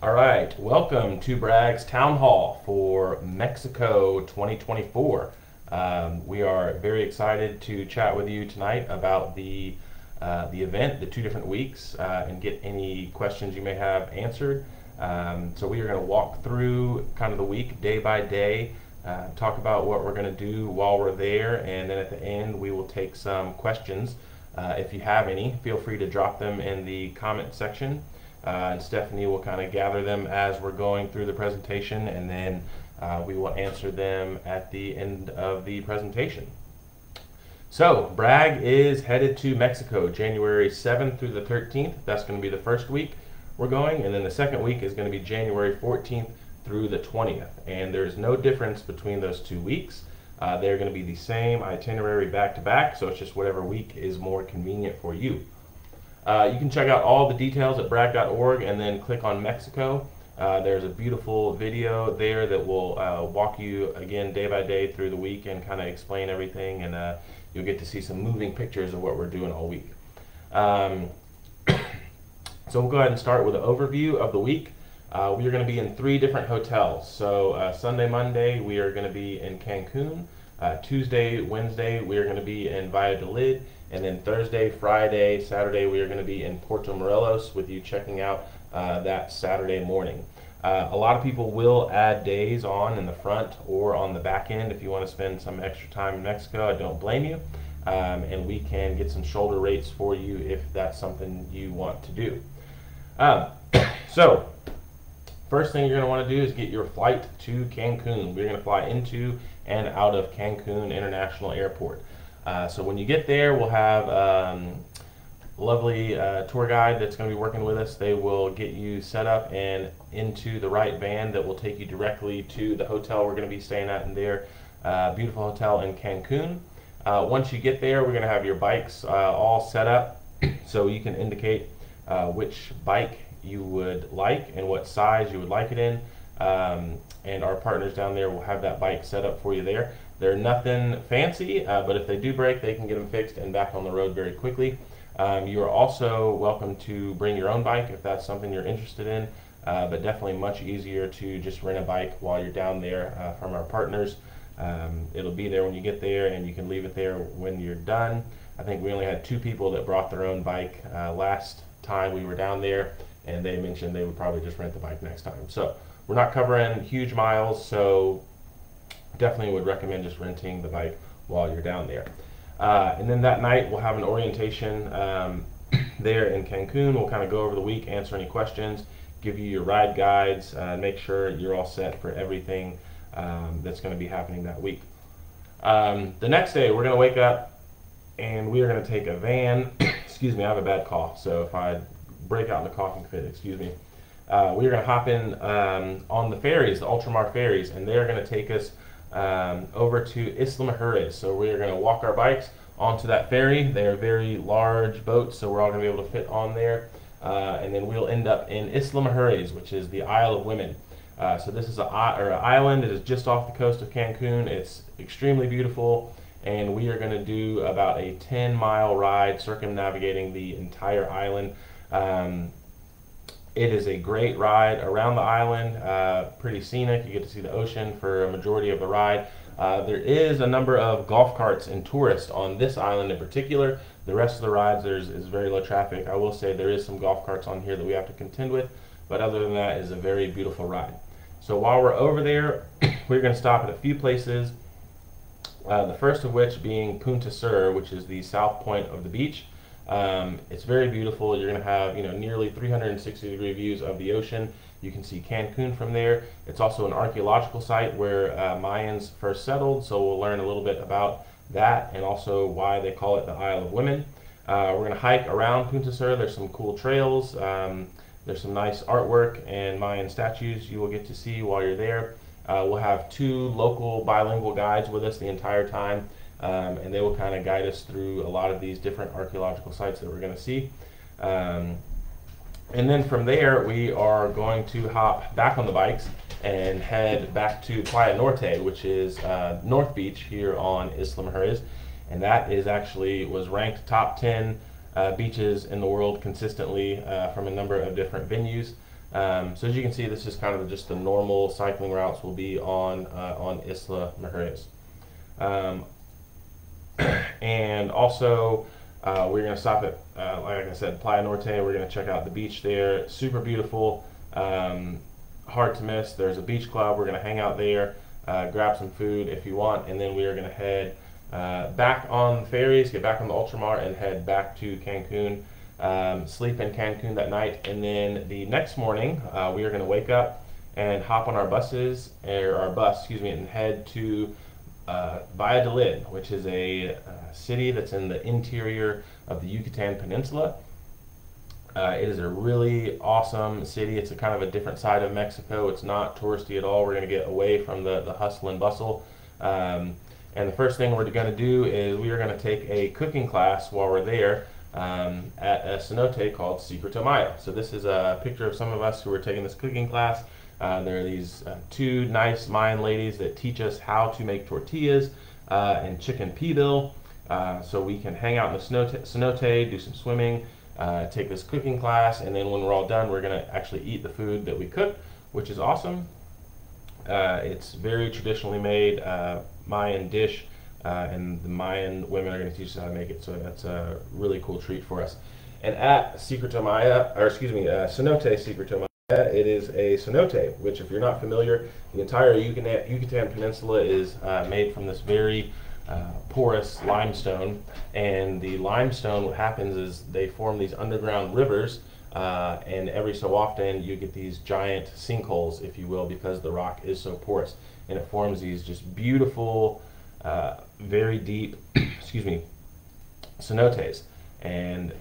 All right, welcome to Bragg's Town Hall for Mexico 2024. We are very excited to chat with you tonight about the event, the 2 different weeks, and get any questions you may have answered. So we are going to walk through kind of the week day by day, talk about what we're going to do while we're there, and then at the end we will take some questions. If you have any, feel free to drop them in the comment section. And Stephanie will kind of gather them as we're going through the presentation, and then we will answer them at the end of the presentation. So Bragg is headed to Mexico January 7th through the 13th. That's going to be the first week we're going, and then the second week is going to be January 14th through the 20th. And there's no difference between those 2 weeks. They're going to be the same itinerary back to back, so it's just whatever week is more convenient for you. You can check out all the details at bragg.org and then click on Mexico. There's a beautiful video there that will walk you again day by day through the week and kind of explain everything, and you'll get to see some moving pictures of what we're doing all week. So we'll go ahead and start with an overview of the week. We are going to be in 3 different hotels. So Sunday, Monday, we are going to be in Cancun. Tuesday, Wednesday, we are going to be in Valladolid. And then Thursday, Friday, Saturday, we are going to be in Puerto Morelos with you checking out that Saturday morning. A lot of people will add days on in the front or on the back end if you want to spend some extra time in Mexico. I don't blame you. And we can get some shoulder rates for you if that's something you want to do. So, first thing you're going to want to do is get your flight to Cancun. We're going to fly into and out of Cancun International Airport. So when you get there, we'll have a lovely tour guide that's going to be working with us. They will get you set up and into the right van that will take you directly to the hotel we're going to be staying at in their beautiful hotel in Cancun. Once you get there, we're going to have your bikes all set up so you can indicate which bike you would like and what size you would like it in. And our partners down there will have that bike set up for you there. They're nothing fancy, but if they do break, they can get them fixed and back on the road very quickly. You are also welcome to bring your own bike if that's something you're interested in, but definitely much easier to just rent a bike while you're down there from our partners. It'll be there when you get there, and you can leave it there when you're done. I think we only had 2 people that brought their own bike last time we were down there, and they mentioned they would probably just rent the bike next time. So we're not covering huge miles, so definitely would recommend just renting the bike while you're down there. And then that night we'll have an orientation there in Cancun. We'll kind of go over the week, answer any questions, give you your ride guides, make sure you're all set for everything that's going to be happening that week. The next day we're going to wake up and we are going to take a van. Excuse me, I have a bad cough, so if I break out in a coughing fit, excuse me. We're going to hop in on the ferries, the Ultramar ferries, and they're going to take us over to Isla Mujeres. So we're going to walk our bikes onto that ferry. They are very large boats, so we're all going to be able to fit on there. And then we'll end up in Isla Mujeres, which is the Isle of Women. So this is an island. It is just off the coast of Cancun. It's extremely beautiful, and we are going to do about a 10-mile ride circumnavigating the entire island. It is a great ride around the island, pretty scenic. You get to see the ocean for a majority of the ride. There is a number of golf carts and tourists on this island in particular. The rest of the rides is very low traffic. I will say there is some golf carts on here that we have to contend with, but other than that, it's a very beautiful ride. So while we're over there, we're going to stop at a few places, the first of which being Punta Sur, which is the south point of the beach. It's very beautiful. You're going to have nearly 360-degree views of the ocean. You can see Cancun from there. It's also an archaeological site where Mayans first settled, so we'll learn a little bit about that and also why they call it the Isle of Women. We're going to hike around Punta Sur. There's some cool trails. There's some nice artwork and Mayan statues you will get to see while you're there. We'll have 2 local bilingual guides with us the entire time. And they will kind of guide us through a lot of these different archaeological sites that we're going to see. And then from there, we are going to hop back on the bikes and head back to Playa Norte, which is North Beach here on Isla Mujeres. And that was ranked top 10 beaches in the world consistently from a number of different venues. So as you can see, this is kind of just the normal cycling routes will be on Isla Mujeres. And also, we're going to stop at, like I said, Playa Norte. We're going to check out the beach there. Super beautiful, hard to miss. There's a beach club. We're going to hang out there, grab some food if you want, and then we are going to head back on ferries, get back on the Ultramar, and head back to Cancun. Sleep in Cancun that night, and then the next morning we are going to wake up and hop on our buses, or our bus, excuse me, and head to Valladolid, which is a city that's in the interior of the Yucatan Peninsula. It is a really awesome city. It's a kind of a different side of Mexico. It's not touristy at all. We're going to get away from the hustle and bustle. And the first thing we're going to do is we are going to take a cooking class while we're there at a cenote called Secreto Maya. So this is a picture of some of us who are taking this cooking class. There are these two nice Mayan ladies that teach us how to make tortillas and chicken pibil, so we can hang out in the cenote, do some swimming, take this cooking class, and then when we're all done, we're going to actually eat the food that we cook, which is awesome. It's very traditionally made Mayan dish, and the Mayan women are going to teach us how to make it, so that's a really cool treat for us. And at Secreto Maya, or excuse me, Cenote Secreto Maya, it is a cenote, which if you're not familiar, the entire Yucatan Peninsula is made from this very porous limestone, and the limestone, what happens is they form these underground rivers, and every so often you get these giant sinkholes, if you will, because the rock is so porous, and it forms these just beautiful, very deep, excuse me, cenotes. And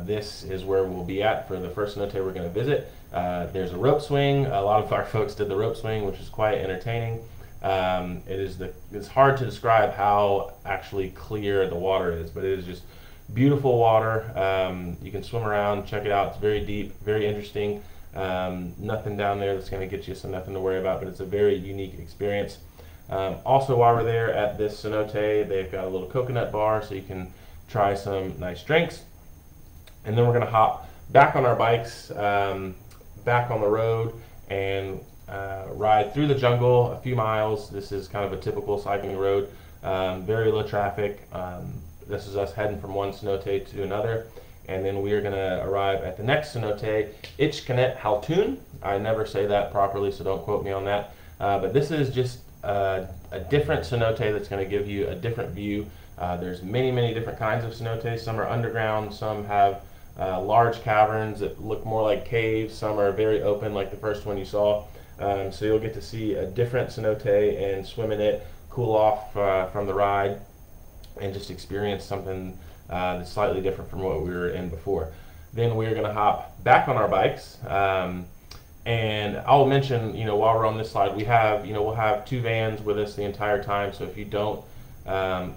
this is where we'll be at for the first cenote we're going to visit. There's a rope swing. A lot of our folks did the rope swing, which is quite entertaining. It's hard to describe how actually clear the water is, but it is just beautiful water. You can swim around, check it out. It's very deep, very interesting. Nothing down there that's going to get you, so nothing to worry about, but it's a very unique experience. Also, while we're there at this cenote, they've got a little coconut bar, so you can try some nice drinks. And then we're going to hop back on our bikes, back on the road, and ride through the jungle a few miles. This is kind of a typical cycling road, very low traffic. This is us heading from one cenote to another, and then we are going to arrive at the next cenote, Ichcanet Haltun. I never say that properly, so don't quote me on that. But this is just a different cenote that's going to give you a different view. There's many different kinds of cenotes. Some are underground, some have large caverns that look more like caves, some are very open like the first one you saw. So you'll get to see a different cenote and swim in it, cool off from the ride, and just experience something that's slightly different from what we were in before. Then we're going to hop back on our bikes, and I'll mention, while we're on this slide, we have, we'll have two vans with us the entire time. So if you don't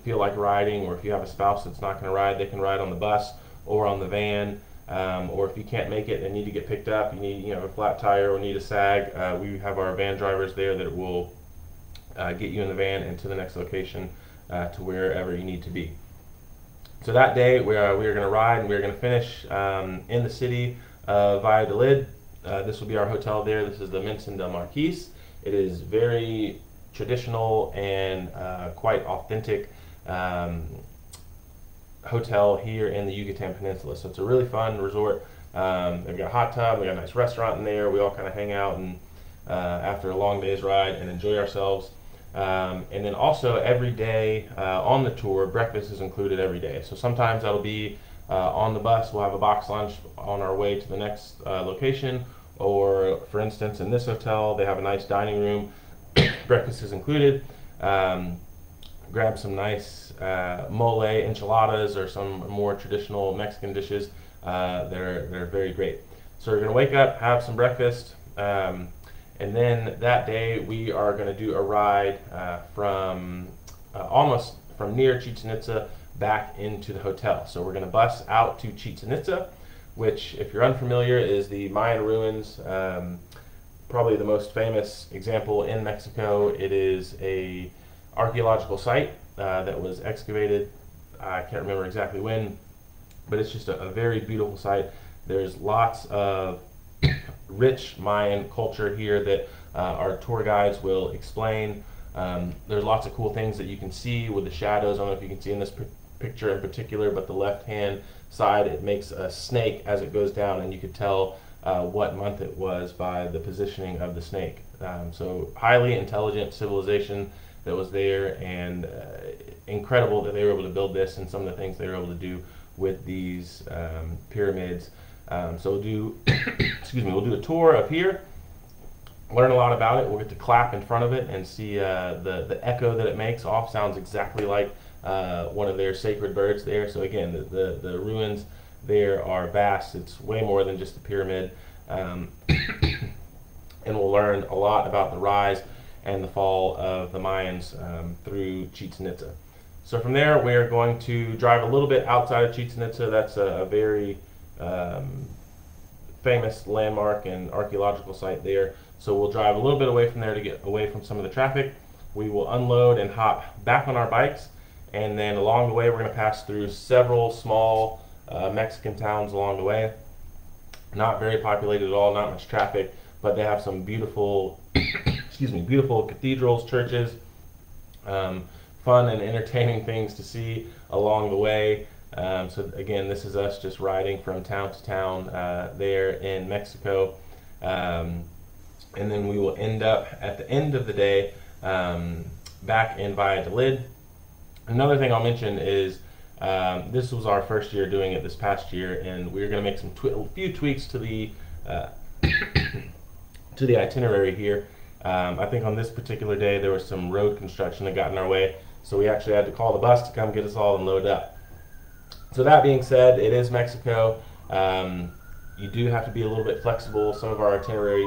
feel like riding, or if you have a spouse that's not going to ride, they can ride on the bus or on the van. Or if you can't make it and need to get picked up, you need a flat tire or need a sag, we have our van drivers there that will get you in the van and to the next location, to wherever you need to be. So that day we are going to ride, and we're going to finish in the city of Valladolid. This will be our hotel there. This is the Mincin del Marquis. It is very traditional and quite authentic hotel here in the Yucatan Peninsula. So it's a really fun resort. They've got a hot tub, we got a nice restaurant in there. We all kind of hang out and after a long day's ride and enjoy ourselves. And then also every day on the tour, breakfast is included every day. So sometimes that'll be on the bus. We'll have a box lunch on our way to the next location. Or for instance, in this hotel, they have a nice dining room. Breakfast is included. Grab some nice mole enchiladas or some more traditional Mexican dishes. They're very great. So we're going to wake up, have some breakfast, and then that day we are going to do a ride from almost from near Chichen Itza back into the hotel. So we're going to bus out to Chichen Itza, which, if you're unfamiliar, is the Mayan ruins. Probably the most famous example in Mexico. It is a archaeological site that was excavated, I can't remember exactly when, but it's just a very beautiful site. There's lots of rich Mayan culture here that our tour guides will explain. There's lots of cool things that you can see with the shadows. I don't know if you can see in this picture in particular, but the left-hand side, it makes a snake as it goes down, and you could tell what month it was by the positioning of the snake. So highly intelligent civilization that was there, and incredible that they were able to build this and some of the things they were able to do with these pyramids. So we'll do, excuse me, we'll do a tour of here, learn a lot about it. We'll get to clap in front of it and see the echo that it makes off. Sounds exactly like one of their sacred birds there. So again, the ruins there are vast. It's way more than just a pyramid. And we'll learn a lot about the rise and the fall of the Mayans through Chichen Itza. So from there, we're going to drive a little bit outside of Chichen Itza. That's a very famous landmark and archaeological site there. So we'll drive a little bit away from there to get away from some of the traffic. We will unload and hop back on our bikes, and then along the way we're going to pass through several small Mexican towns along the way. Not very populated at all, not much traffic, but they have some beautiful, excuse me, beautiful cathedrals, churches, fun and entertaining things to see along the way. So again, this is us just riding from town to town there in Mexico. And then we will end up at the end of the day back in Valladolid. Another thing I'll mention is this was our first year doing it this past year, and we're going to make a few tweaks to the to the itinerary here. I think on this particular day there was some road construction that got in our way, so we actually had to call the bus to come get us all and load up. So that being said, it is Mexico. You do have to be a little bit flexible. Some of our itinerary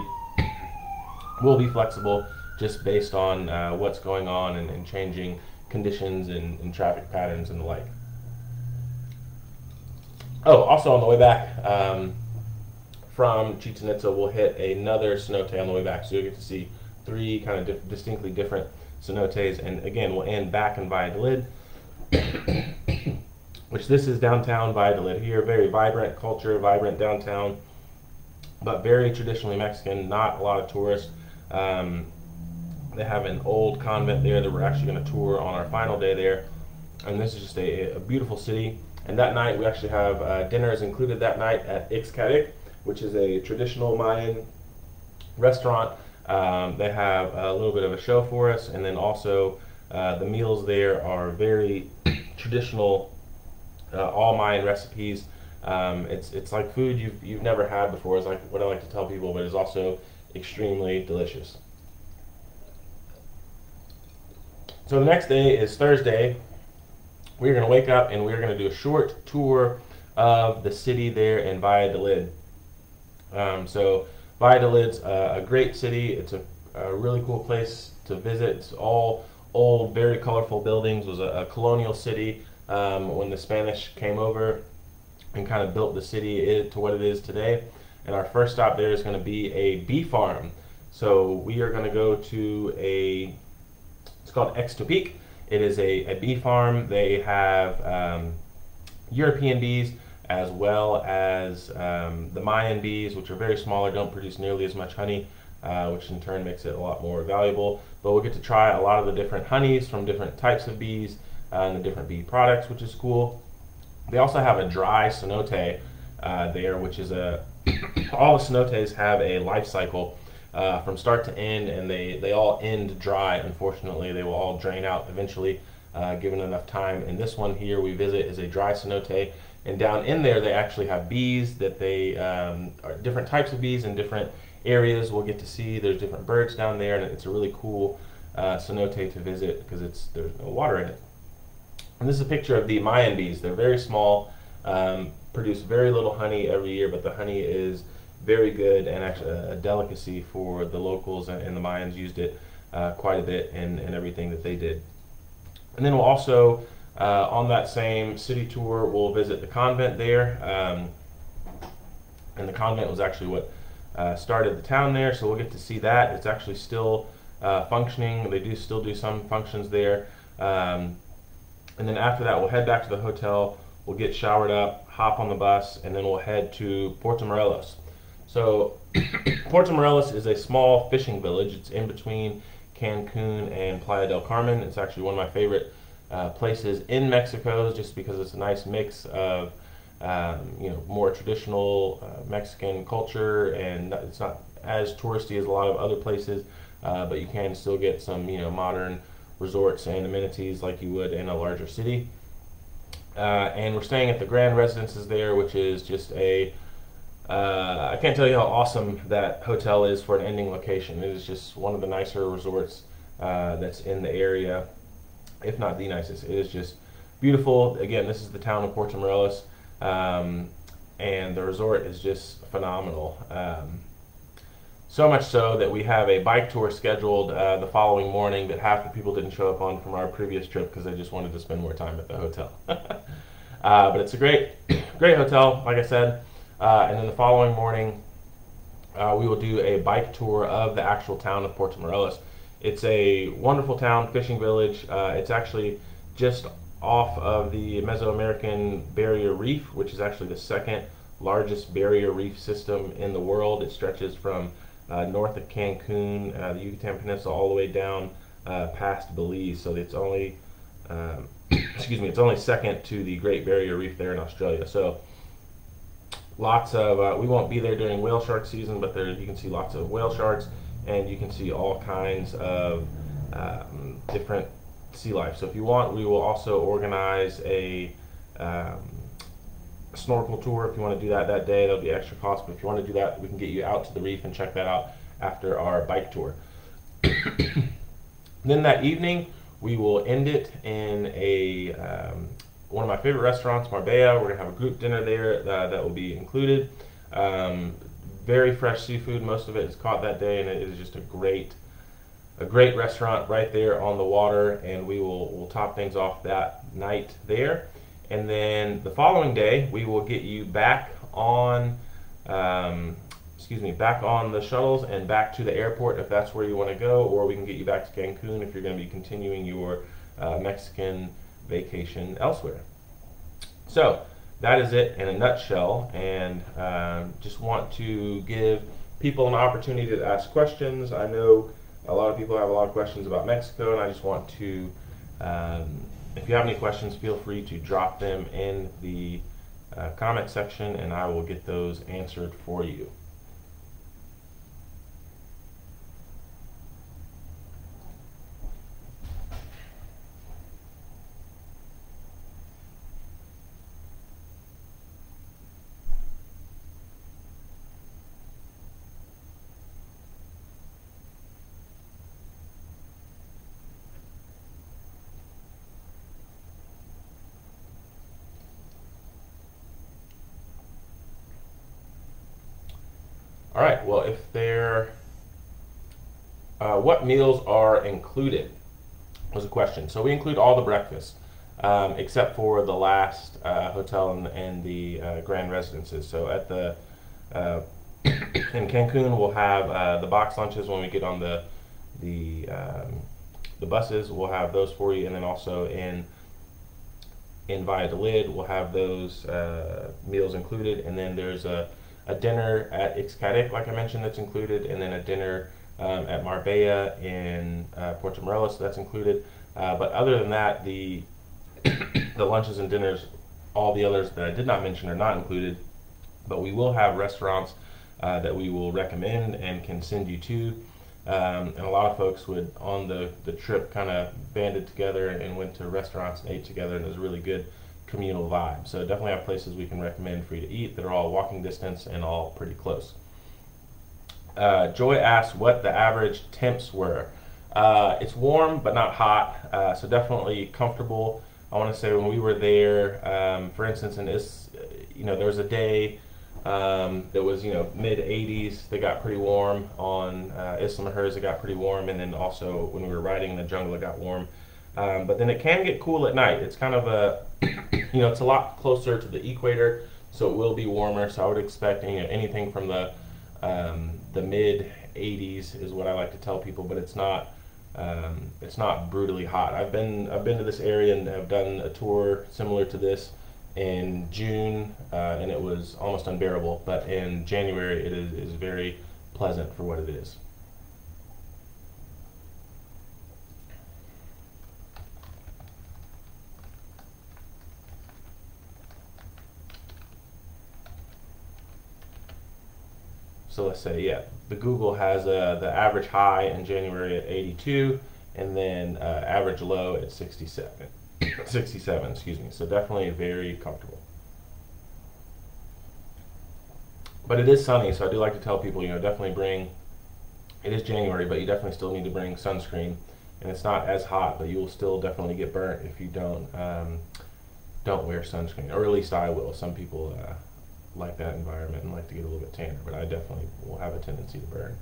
will be flexible just based on what's going on and changing conditions and traffic patterns and the like. Oh, also on the way back from Chichen Itza, we'll hit another cenote on the way back. So you'll get to see three kind of distinctly different cenotes. And again, we'll end back in Valladolid, which this is downtown Valladolid here. Very vibrant culture, vibrant downtown, but very traditionally Mexican, not a lot of tourists. They have an old convent there that we're actually going to tour on our final day there. And this is just a beautiful city. And that night we actually have dinners included that night at Ixcatic, which is a traditional Mayan restaurant. They have a little bit of a show for us, and then also the meals there are very traditional, all Mayan recipes. It's like food you've never had before, is like what I like to tell people, but it's also extremely delicious. So the next day is Thursday. We're going to wake up and we're going to do a short tour of the city there in Valladolid. So Valladolid's a great city. It's a really cool place to visit. It's all old, very colorful buildings. It was a colonial city when the Spanish came over and kind of built the city to what it is today. And our first stop there is going to be a bee farm. So we are going to go to it's called Ixtopic. It is a bee farm. They have European bees as well as the Mayan bees, which are very smaller, don't produce nearly as much honey, which in turn makes it a lot more valuable. But we'll get to try a lot of the different honeys from different types of bees and the different bee products, which is cool. They also have a dry cenote there, which is all the cenotes have a life cycle from start to end, and they all end dry. Unfortunately, they will all drain out eventually, given enough time. And this one here we visit is a dry cenote, and down in there they actually have bees that they are different types of bees in different areas. We'll get to see there's different birds down there, and it's a really cool cenote to visit because there's no water in it. And this is a picture of the Mayan bees. They're very small, produce very little honey every year, but the honey is very good and actually a delicacy for the locals, and the Mayans used it quite a bit in everything that they did. And then we'll also, on that same city tour, we'll visit the convent there. And the convent was actually what started the town there, so we'll get to see that. It's actually still functioning. They still do some functions there. And then after that, we'll head back to the hotel. We'll get showered up, hop on the bus, and then we'll head to Puerto Morelos. So Puerto Morelos is a small fishing village. It's in between Cancun and Playa del Carmen. It's actually one of my favorite places in Mexico, just because it's a nice mix of more traditional Mexican culture, and it's not as touristy as a lot of other places, but you can still get some modern resorts and amenities like you would in a larger city. And we're staying at the Grand Residences there, which is just I can't tell you how awesome that hotel is for an ending location. It is just one of the nicer resorts that's in the area, if not the nicest. It is just beautiful. Again, this is the town of Puerto Morelos, and the resort is just phenomenal. So much so that we have a bike tour scheduled the following morning that half the people didn't show up on from our previous trip because they just wanted to spend more time at the hotel. But it's a great hotel, like I said. And then the following morning, we will do a bike tour of the actual town of Puerto Morelos. It's a wonderful town, fishing village. It's actually just off of the Mesoamerican Barrier Reef, which is actually the second largest barrier reef system in the world. It stretches from north of Cancun, the Yucatan Peninsula, all the way down past Belize. So it's only, it's only second to the Great Barrier Reef there in Australia. So lots of, we won't be there during whale shark season, but there you can see lots of whale sharks, and you can see all kinds of different sea life. So if you want, we will also organize a snorkel tour. If you want to do that day, that'll be extra cost, but if you want to do that, we can get you out to the reef and check that out after our bike tour. Then that evening, we will end it in a one of my favorite restaurants, Marbella. We're gonna have a group dinner there that will be included. Very fresh seafood. Most of it is caught that day, and it is just a great restaurant right there on the water. And we'll top things off that night there. And then the following day, we will get you back on, back on the shuttles and back to the airport if that's where you want to go, or we can get you back to Cancun if you're going to be continuing your Mexican vacation elsewhere. So that is it in a nutshell, and just want to give people an opportunity to ask questions. I know a lot of people have a lot of questions about Mexico, and I just want to, if you have any questions, feel free to drop them in the comment section, and I will get those answered for you. All right, well, what meals are included was a question. So we include all the breakfast, except for the last hotel and the Grand Residences. So at the, in Cancun, we'll have the box lunches when we get on the buses. We'll have those for you, and then also in Valladolid, we'll have those meals included, and then there's a dinner at Xcaret, like I mentioned, that's included, and then a dinner at Marbella in Puerto Morelos, that's included. But other than that, the lunches and dinners, all the others that I did not mention are not included, but we will have restaurants that we will recommend and can send you to. And a lot of folks would, on the trip, kind of banded together and went to restaurants and ate together, and it was a really good communal vibe. So definitely have places we can recommend for you to eat that are all walking distance and all pretty close. Joy asked what the average temps were. It's warm but not hot, so definitely comfortable. I want to say when we were there, for instance, there was a day that was mid 80s. They got pretty warm on Isla Mujeres. It got pretty warm, and then also when we were riding in the jungle, it got warm. But then it can get cool at night. It's kind of a it's a lot closer to the equator, so it will be warmer. So I would expect anything from the mid 80s is what I like to tell people, but it's not brutally hot. I've been to this area and have done a tour similar to this, in June, and it was almost unbearable, but in January it is very pleasant for what it is. So let's say, yeah, the Google has the average high in January at 82, and then average low at 67. 67, excuse me. So definitely very comfortable. But it is sunny, so I do like to tell people, definitely bring. It is January, but you definitely still need to bring sunscreen, and it's not as hot, but you will still definitely get burnt if you don't wear sunscreen, or at least I will. Some people like that environment and like to get a little bit tanner, but I definitely will have a tendency to burn.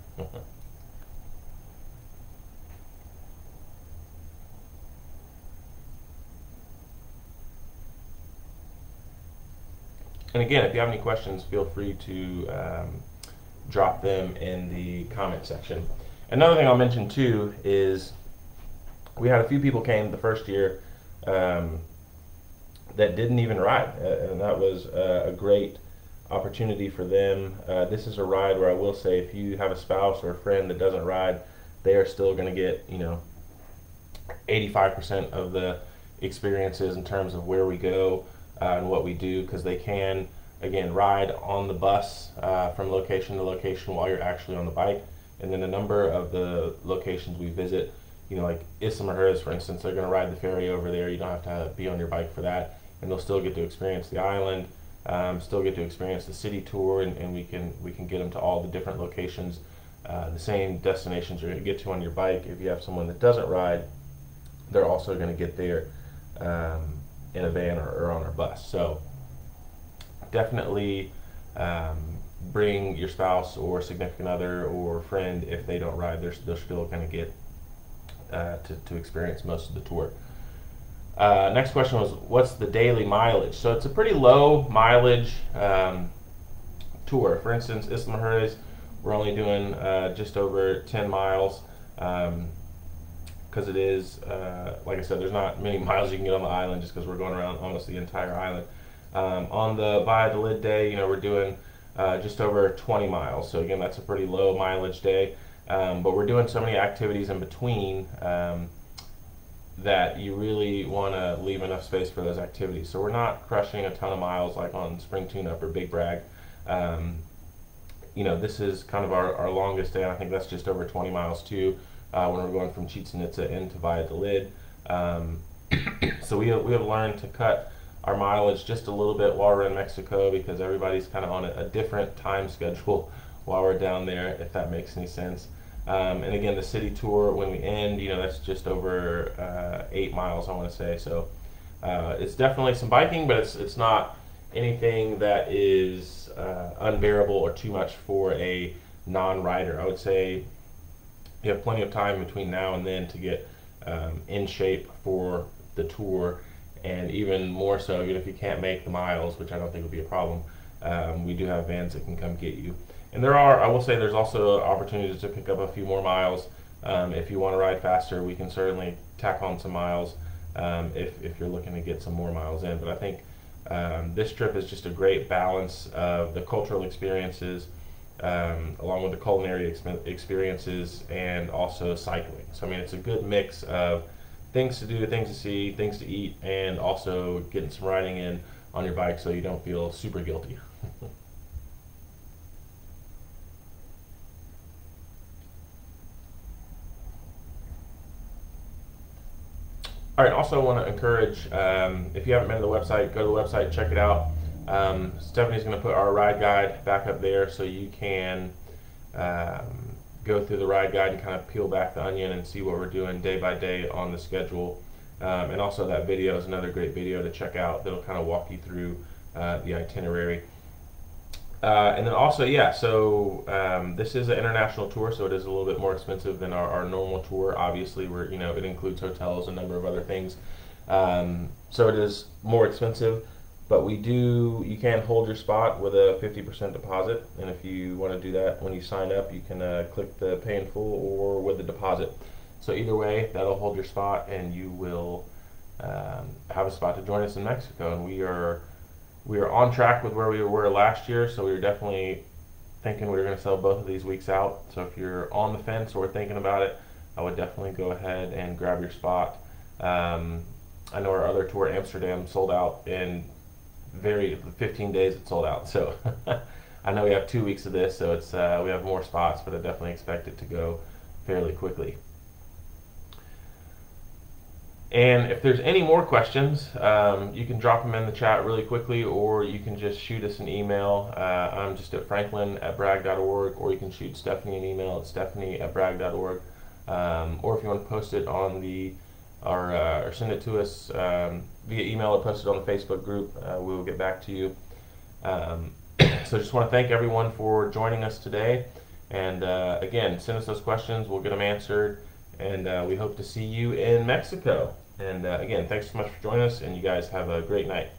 And again, if you have any questions, feel free to drop them in the comment section. Another thing I'll mention too is we had a few people came the first year that didn't even ride, and that was a great opportunity for them. This is a ride where I will say, if you have a spouse or a friend that doesn't ride, they are still going to get 85% of the experiences in terms of where we go and what we do, because they can again ride on the bus from location to location while you're actually on the bike. And then a number of the locations we visit, like Isla Mujeres, for instance, they're going to ride the ferry over there. You don't have to be on your bike for that, and they'll still get to experience the island, still get to experience the city tour, and we can get them to all the different locations, the same destinations you're going to get to on your bike. If you have someone that doesn't ride, they're also going to get there in a van or on our bus. So definitely bring your spouse or significant other or friend. If they don't ride, they're still going to get to experience most of the tour. Next question was, what's the daily mileage? So it's a pretty low mileage tour. For instance, Isla Mujeres, we're only doing just over 10 miles because it is, like I said, there's not many miles you can get on the island just because we're going around almost the entire island. On the Valladolid day, we're doing just over 20 miles. So again, that's a pretty low mileage day. But we're doing so many activities in between that you really want to leave enough space for those activities. So we're not crushing a ton of miles like on Spring Tune-Up or Big Brag. This is kind of our longest day, and I think that's just over 20 miles too, when we're going from Chichen Itza into Valladolid. So we have learned to cut our mileage just a little bit while we're in Mexico, because everybody's kind of on a different time schedule while we're down there, if that makes any sense. And again, the city tour, when we end, that's just over 8 miles, I want to say. So it's definitely some biking, but it's not anything that is unbearable or too much for a non-rider. I would say you have plenty of time between now and then to get in shape for the tour, and even more so, even if you can't make the miles, which I don't think will be a problem, we do have vans that can come get you. And I will say, there's also opportunities to pick up a few more miles. If you want to ride faster, we can certainly tack on some miles if you're looking to get some more miles in. But I think this trip is just a great balance of the cultural experiences, along with the culinary experiences, and also cycling. So I mean, it's a good mix of things to do, things to see, things to eat, and also getting some riding in on your bike so you don't feel super guilty. All right, also want to encourage, if you haven't been to the website, go to the website, check it out. Stephanie's going to put our ride guide back up there so you can go through the ride guide and kind of peel back the onion and see what we're doing day by day on the schedule. And also that video is another great video to check out that'll kind of walk you through the itinerary. And then also, yeah, so this is an international tour, so it is a little bit more expensive than our normal tour. Obviously, it includes hotels, a number of other things. So it is more expensive, but you can hold your spot with a 50% deposit. And if you want to do that when you sign up, you can click the pay in full or with the deposit. So either way, that'll hold your spot, and you will have a spot to join us in Mexico. And we are we are on track with where we were last year, so we were definitely thinking we were going to sell both of these weeks out. So if you're on the fence or thinking about it, I would definitely go ahead and grab your spot. I know our other tour, Amsterdam, sold out in 15 days. It sold out. So I know we have 2 weeks of this, so it's we have more spots, but I definitely expect it to go fairly quickly. And if there's any more questions, you can drop them in the chat really quickly, or you can just shoot us an email. I'm just at franklin@bragg.org, or you can shoot Stephanie an email at stephanie@bragg.org. Or if you want to post it on or send it to us via email or post it on the Facebook group, we will get back to you. So just want to thank everyone for joining us today. And again, send us those questions. We'll get them answered. And we hope to see you in Mexico. And again, thanks so much for joining us, and you guys have a great night.